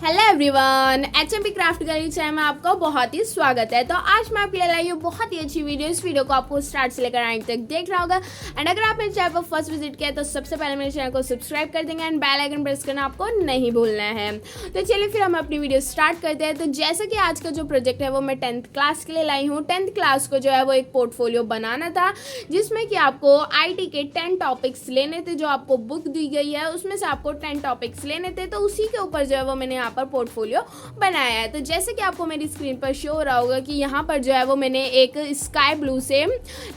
Hello everyone, HMP craft gallery channel में आपका बहुत ही स्वागत है। तो आज मैं आपके लिए लाई हूँ बहुत ही अच्छी वीडियो। इस वीडियो को आपको स्टार्ट से लेकर एंड तक देख रहा होगा। एंड अगर आप मेरे चैनल पर फर्स्ट विजिट किया तो सबसे पहले मेरे चैनल को सब्सक्राइब कर देंगे एंड बेल आइकन प्रेस करना आपको नहीं भूलना है। तो चलिए फिर हम अपनी वीडियो स्टार्ट करते हैं। तो जैसे कि आज का जो प्रोजेक्ट है वो मैं 10th क्लास के लिए लाई हूँ। 10th क्लास को जो है वो एक पोर्टफोलियो बनाना था जिसमें कि आपको IT के 10 टॉपिक्स लेने थे। जो आपको बुक दी गई है उसमें से आपको 10 टॉपिक्स लेने थे, तो उसी के ऊपर जो है वो मैंने यहाँ पर पोर्टफोलियो बनाया है। तो जैसे कि आपको मेरी स्क्रीन पर शो हो रहा होगा कि यहाँ पर जो है वो मैंने एक स्काई ब्लू से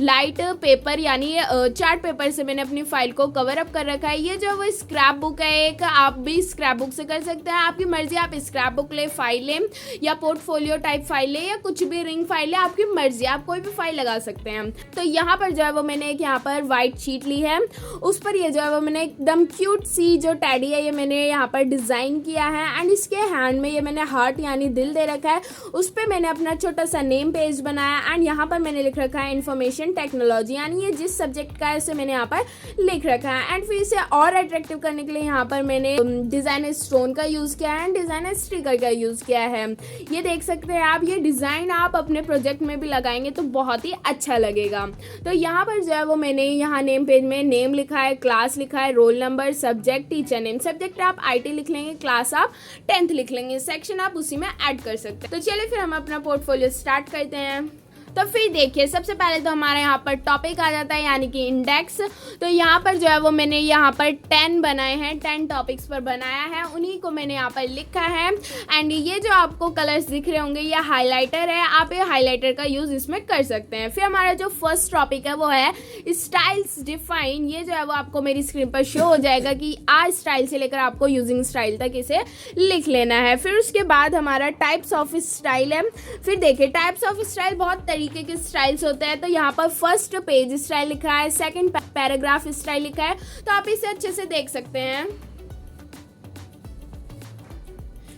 लाइट पेपर यानी चार्ट पेपर से मैंने अपनी फाइल को कवर अप कर रखा है। ये जो है वो स्क्रैप बुक है एक, आप भी स्क्रैप बुक से कर सकते हैं, आपकी मर्जी। आप स्क्रैप बुक ले, फाइल ले या पोर्टफोलियो टाइप फाइल ले या कुछ भी रिंग फाइल ले, आपकी मर्जी, आप कोई भी फाइल लगा सकते हैं। तो यहाँ पर जो है वो मैंने एक यहाँ पर व्हाइट शीट ली है, उस पर ये जो है वो मैंने एकदम क्यूट सी जो टैडी है ये मैंने यहाँ पर डिजाइन किया है। एंड इसके हैंड में ये मैंने हार्ट यानी दिल दे रखा है। उस पर मैंने अपना छोटा सा नेम पेज बनाया एंड यहाँ पर मैंने लिख रखा है इंफॉर्मेशन टेक्नोलॉजी, यानी ये जिस सब्जेक्ट का है उसे मैंने यहाँ पर लिख रखा है। एंड फिर इसे और अट्रैक्टिव करने के लिए यहाँ पर मैंने डिजाइनर स्टोन का यूज किया है एंड डिजाइनर स्टिकर का यूज किया है। ये देख सकते हैं आप, ये डिजाइन आप अपने प्रोजेक्ट में भी लगाएंगे तो बहुत ही अच्छा लगेगा। तो यहाँ पर जो है वो मैंने यहाँ नेम पेज में नेम लिखा है, क्लास लिखा है, roll number, subject, teacher name. Subject आप IT लिख लेंगे, क्लास आप 10th लिख लेंगे, सेक्शन आप उसी में ऐड कर सकते हैं। तो चलिए फिर हम अपना पोर्टफोलियो स्टार्ट करते हैं। तो फिर देखिए, सबसे पहले तो हमारे यहाँ पर टॉपिक आ जाता है यानी कि इंडेक्स। तो यहाँ पर जो है वो मैंने यहाँ पर 10 बनाए हैं, 10 टॉपिक्स पर बनाया है, उन्हीं को मैंने यहाँ पर लिखा है। एंड ये जो आपको कलर्स दिख रहे होंगे ये हाइलाइटर है, आप ये हाइलाइटर का यूज इसमें कर सकते हैं। फिर हमारा जो फर्स्ट टॉपिक है वो है स्टाइल्स डिफाइन। ये जो है वो आपको मेरी स्क्रीन पर शो हो जाएगा कि आज स्टाइल से लेकर आपको यूजिंग स्टाइल तक इसे लिख लेना है। फिर उसके बाद हमारा टाइप्स ऑफ स्टाइल है। फिर देखिए, टाइप्स ऑफ स्टाइल बहुत तरीके के स्टाइल्स होते हैं। तो यहाँ पर फर्स्ट पेज स्टाइल लिखा है, सेकंड पैराग्राफ स्टाइल लिखा है, तो आप इसे अच्छे से देख सकते हैं।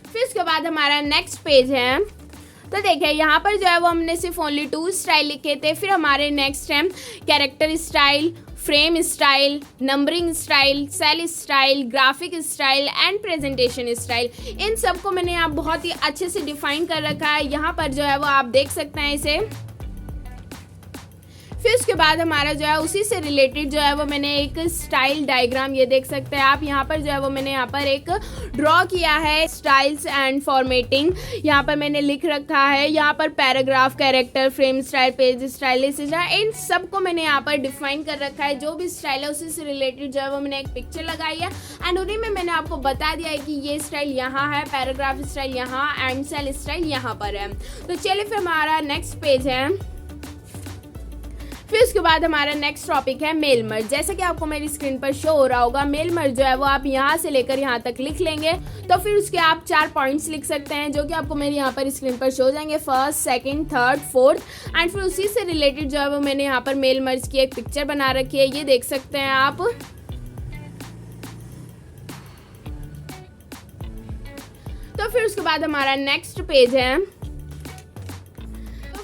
फिर उसके बाद हमारा नेक्स्ट पेज है। तो देखिए यहाँ पर जो है वो हमने सिर्फ ओनली 2 स्टाइल लिखे थे। फिर हमारे नेक्स्ट है character style, frame style, numbering style, cell style, graphic style and presentation style. इन सबको मैंने यहाँ बहुत ही अच्छे से डिफाइन कर रखा है। यहाँ पर जो है वो आप देख सकते हैं इसे। फिर उसके बाद हमारा जो है उसी से रिलेटेड जो है वो मैंने एक स्टाइल डायग्राम, ये देख सकते हैं आप। यहाँ पर जो है वो मैंने यहाँ पर एक ड्रॉ किया है स्टाइल्स एंड फॉर्मेटिंग। यहाँ पर मैंने लिख रखा है, यहाँ पर paragraph, character, frame style, page style, इन सबको मैंने यहाँ पर डिफाइन कर रखा है। जो भी स्टाइल है उसी से रिलेटेड जो है वो मैंने एक पिक्चर लगाई है एंड उन्हीं में मैंने आपको बता दिया है कि ये स्टाइल यहाँ है, पैराग्राफ स्टाइल यहाँ एंड सेल स्टाइल यहाँ पर है। तो चलिए फिर हमारा नेक्स्ट पेज है। फिर उसके बाद हमारा नेक्स्ट टॉपिक है मेल मर्ज। जैसे कि आपको मेरी स्क्रीन पर शो हो रहा होगा, मेल मर्ज जो है वो आप यहाँ से लेकर यहाँ तक लिख लेंगे। तो फिर उसके आप 4 पॉइंट्स लिख सकते हैं जो कि आपको मेरी यहाँ पर स्क्रीन पर शो हो जाएंगे, first, second, third, fourth. And फिर उसी से रिलेटेड जो है वो मैंने यहाँ पर मेल मर्ज की एक पिक्चर बना रखी है, ये देख सकते हैं आप। तो फिर उसके बाद हमारा नेक्स्ट पेज है।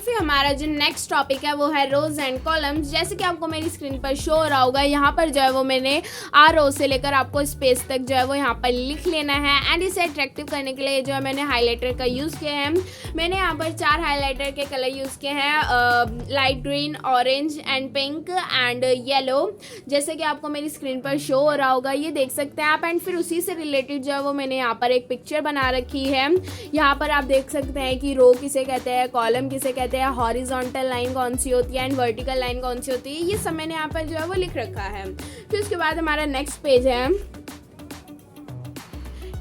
फिर हमारा जो नेक्स्ट टॉपिक है वो है रोज एंड कॉलम्स। जैसे कि आपको मेरी स्क्रीन पर शो हो रहा होगा, यहाँ पर जो है वो मैंने रो से लेकर आपको स्पेस तक जो है वो यहाँ पर लिख लेना है। एंड इसे अट्रैक्टिव करने के लिए जो है मैंने हाइलाइटर का यूज़ किया है। मैंने यहाँ पर 4 हाइलाइटर के कलर यूज़ किए हैं, light green, orange and pink and yellow. जैसे कि आपको मेरी स्क्रीन पर शो हो रहा होगा, ये देख सकते हैं आप। एंड फिर उसी से रिलेटेड जो है वो मैंने यहाँ पर एक पिक्चर बना रखी है। यहाँ पर आप देख सकते हैं कि रो किसे कहते हैं, कॉलम किसे कहते हैं, हॉरिजॉन्टल लाइन कौन सी होती है एंड वर्टिकल लाइन कौन सी होती है, ये सब मैंने यहाँ पर जो है वो लिख रखा है। फिर उसके बाद हमारा नेक्स्ट पेज है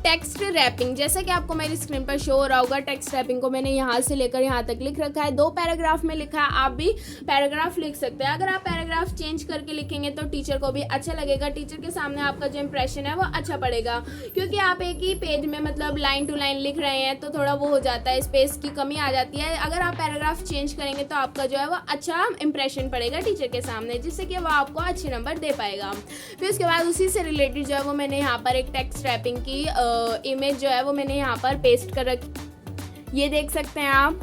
टेक्स्ट रैपिंग। जैसा कि आपको मेरी स्क्रीन पर शो हो रहा होगा, टेक्स्ट रैपिंग को मैंने यहाँ से लेकर यहाँ तक लिख रखा है। 2 पैराग्राफ में लिखा है, आप भी पैराग्राफ लिख सकते हैं। अगर आप पैराग्राफ चेंज करके लिखेंगे तो टीचर को भी अच्छा लगेगा, टीचर के सामने आपका जो इंप्रेशन है वो अच्छा पड़ेगा। क्योंकि आप एक ही पेज में मतलब लाइन टू लाइन लिख रहे हैं तो थोड़ा वो हो जाता है, स्पेस की कमी आ जाती है। अगर आप पैराग्राफ चेंज करेंगे तो आपका जो है वो अच्छा इंप्रेशन पड़ेगा टीचर के सामने, जिससे कि वो आपको अच्छे नंबर दे पाएगा। फिर उसके बाद उसी से रिलेटेड जो है वो मैंने यहाँ पर एक टेक्स्ट रैपिंग की इमेज जो है वो मैंने यहाँ पर पेस्ट कर रखी, ये देख सकते हैं आप।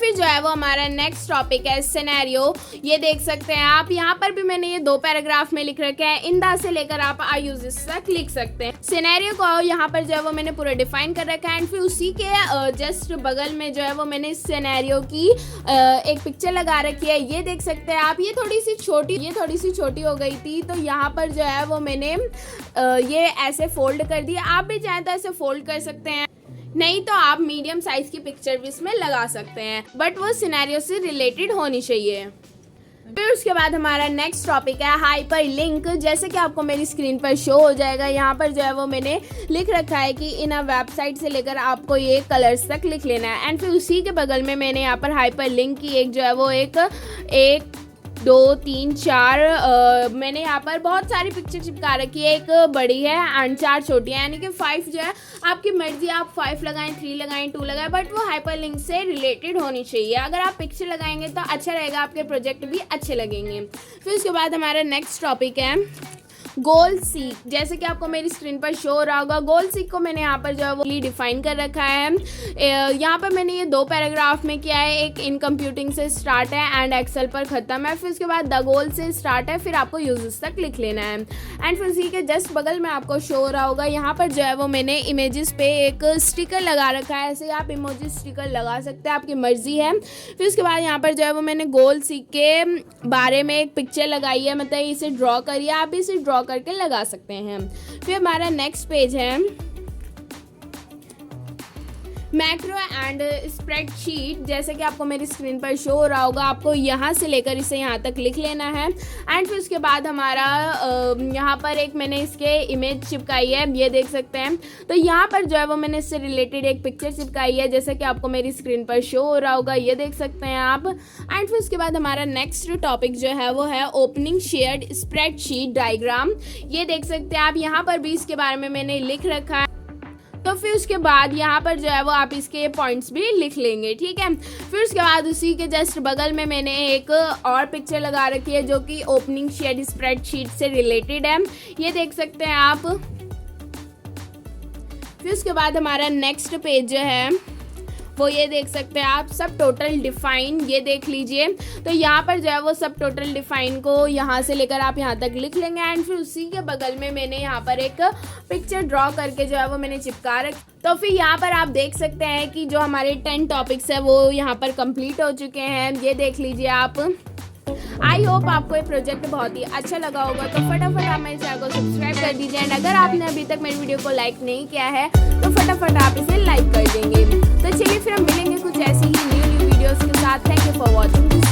फिर जो है वो हमारा नेक्स्ट टॉपिक है सिनेरियो। ये देख सकते हैं आप, यहाँ पर भी मैंने ये 2 पैराग्राफ में लिख रखे हैं। इन दा से लेकर आप आई यूजेस तक लिख सकते हैं। सिनेरियो को यहाँ पर जो है वो मैंने पूरा डिफाइन कर रखा है एंड फिर उसी के जस्ट बगल में जो है वो मैंने सिनेरियो की एक पिक्चर लगा रखी है। ये देख सकते हैं आप, ये थोड़ी सी छोटी हो गई थी, तो यहाँ पर जो है वो मैंने ये ऐसे फोल्ड कर दिया। आप भी चाहें तो ऐसे फोल्ड कर सकते हैं, नहीं तो आप मीडियम साइज की पिक्चर भी इसमें लगा सकते हैं, बट वो सिनेरियो से रिलेटेड होनी चाहिए। फिर उसके बाद हमारा नेक्स्ट टॉपिक है हाइपर लिंक। जैसे कि आपको मेरी स्क्रीन पर शो हो जाएगा, यहाँ पर जो है वो मैंने लिख रखा है कि इन वेबसाइट से लेकर आपको ये कलर्स तक लिख लेना है एंड फिर उसी के बगल में मैंने यहाँ पर हाइपर लिंक की एक जो है वो एक 2 3 4 मैंने यहाँ पर बहुत सारी पिक्चर चिपका रखी है। एक बड़ी है एंड 4 छोटी है, यानी कि 5 जो है आपकी मर्जी, आप 5 लगाएं, 3 लगाएं, 2 लगाएं, बट वो हाइपर लिंक से रिलेटेड होनी चाहिए। अगर आप पिक्चर लगाएंगे तो अच्छा रहेगा, आपके प्रोजेक्ट भी अच्छे लगेंगे। फिर उसके बाद हमारा नेक्स्ट टॉपिक है गोल सीक। जैसे कि आपको मेरी स्क्रीन पर शो हो रहा होगा, गोल सीक को मैंने यहाँ पर जो है वो डिफाइन कर रखा है। यहाँ पर मैंने ये 2 पैराग्राफ में किया है। एक इन कंप्यूटिंग से स्टार्ट है एंड एक्सेल पर ख़त्म है। फिर उसके बाद द गोल से स्टार्ट है, फिर आपको यूजेस तक लिख लेना है एंड फिर उसी के जस्ट बगल में आपको शो हो रहा होगा, यहाँ पर जो है वो मैंने इमेजेस पे एक स्टिकर लगा रखा है। ऐसे आप इमोजी स्टिकर लगा सकते हैं, आपकी मर्जी है। फिर उसके बाद यहाँ पर जो है वो मैंने गोल सीक के बारे में एक पिक्चर लगाई है, मतलब इसे ड्रॉ करिए, आप भी इसे ड्रॉ करके लगा सकते हैं। फिर हमारा नेक्स्ट पेज है मैक्रो एंड स्प्रेडशीट। जैसे कि आपको मेरी स्क्रीन पर शो हो रहा होगा, आपको यहाँ से लेकर इसे यहाँ तक लिख लेना है एंड फिर उसके बाद हमारा यहाँ पर एक मैंने इसके इमेज चिपकाई है, ये देख सकते हैं। तो यहाँ पर जो है वो मैंने इससे रिलेटेड एक पिक्चर चिपकाई है, जैसे कि आपको मेरी स्क्रीन पर शो हो रहा होगा, ये देख सकते हैं आप। एंड फिर उसके बाद हमारा नेक्स्ट टॉपिक जो है वो है ओपनिंग शेयर्ड स्प्रेडशीट डायग्राम। ये देख सकते हैं आप, यहाँ पर भी इसके बारे में मैंने लिख रखा है। तो फिर उसके बाद यहाँ पर जो है वो आप इसके पॉइंट्स भी लिख लेंगे, ठीक है। फिर उसके बाद उसी के जस्ट बगल में मैंने एक और पिक्चर लगा रखी है जो कि ओपनिंग शेयर स्प्रेडशीट से रिलेटेड है, ये देख सकते हैं आप। फिर उसके बाद हमारा नेक्स्ट पेज जो है वो ये देख सकते हैं आप, सब टोटल डिफाइन, ये देख लीजिए। तो यहाँ पर जो है वो सब टोटल डिफाइन को यहाँ से लेकर आप यहाँ तक लिख लेंगे एंड फिर उसी के बगल में मैंने यहाँ पर एक पिक्चर ड्रॉ करके जो है वो मैंने चिपका रखा। तो फिर यहाँ पर आप देख सकते हैं कि जो हमारे 10 टॉपिक्स है वो यहाँ पर कंप्लीट हो चुके हैं, ये देख लीजिए आप। आई होप आपको ये प्रोजेक्ट बहुत ही अच्छा लगा होगा, तो फटाफट आप मेरे चैनल को सब्सक्राइब कर दीजिए एंड अगर आपने अभी तक मेरी वीडियो को लाइक नहीं किया है तो फटाफट आप इसे लाइक कर देंगे। तो चलिए फिर हम मिलेंगे कुछ ऐसी ही न्यू वीडियोस के साथ। Thank you for watching.